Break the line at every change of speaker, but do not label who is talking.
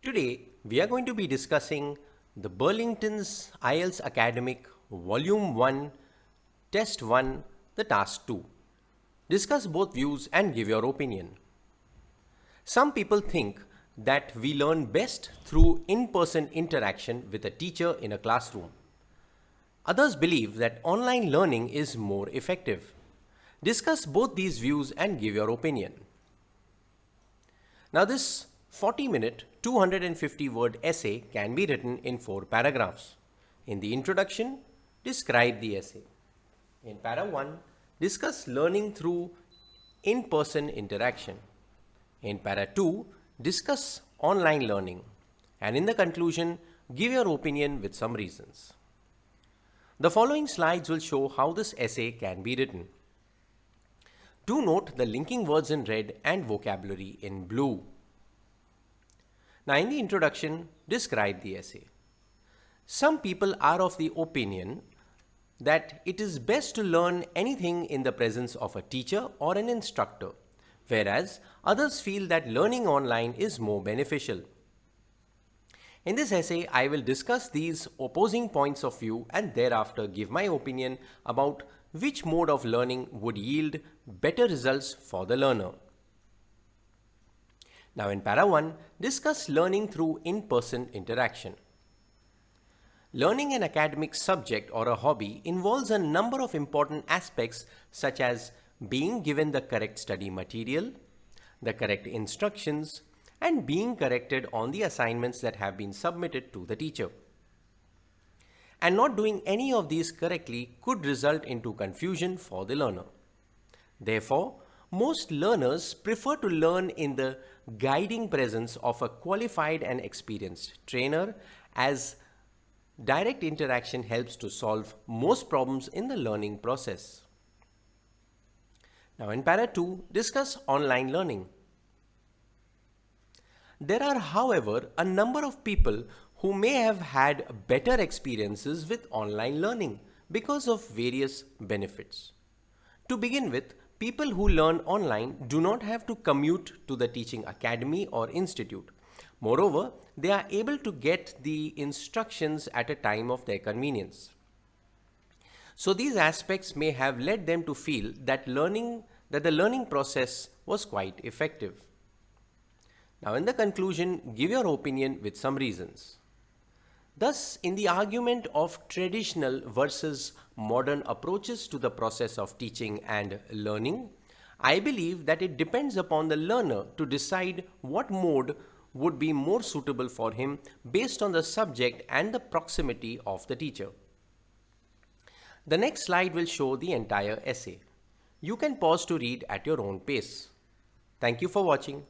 Today, we are going to be discussing the Burlington's IELTS Academic Volume 1, Test 1, the Task 2. Discuss both views and give your opinion. Some people think that we learn best through in-person interaction with a teacher in a classroom. Others believe that online learning is more effective. Discuss both these views and give your opinion. Now this 40-minute, 250-word essay can be written in 4 paragraphs. In the introduction, describe the essay. In para 1, discuss learning through in-person interaction. In para 2, discuss online learning. And in the conclusion, give your opinion with some reasons. The following slides will show how this essay can be written. Do note the linking words in red and vocabulary in blue. Now in the introduction, describe the essay. Some people are of the opinion that it is best to learn anything in the presence of a teacher or an instructor, whereas others feel that learning online is more beneficial. In this essay, I will discuss these opposing points of view and thereafter give my opinion about which mode of learning would yield better results for the learner. Now in para 1, discuss learning through in-person interaction. Learning an academic subject or a hobby involves a number of important aspects such as being given the correct study material, the correct instructions, and being corrected on the assignments that have been submitted to the teacher. And not doing any of these correctly could result into confusion for the learner. Therefore, most learners prefer to learn in the guiding presence of a qualified and experienced trainer, as direct interaction helps to solve most problems in the learning process. Now in para 2, discuss online learning. There are, however, a number of people who may have had better experiences with online learning because of various benefits. To begin with, people who learn online do not have to commute to the teaching academy or institute. Moreover, they are able to get the instructions at a time of their convenience. So these aspects may have led them to feel that the learning process was quite effective. Now in the conclusion, give your opinion with some reasons. Thus, in the argument of traditional versus modern approaches to the process of teaching and learning, I believe that it depends upon the learner to decide what mode would be more suitable for him based on the subject and the proximity of the teacher. The next slide will show the entire essay. You can pause to read at your own pace. Thank you for watching.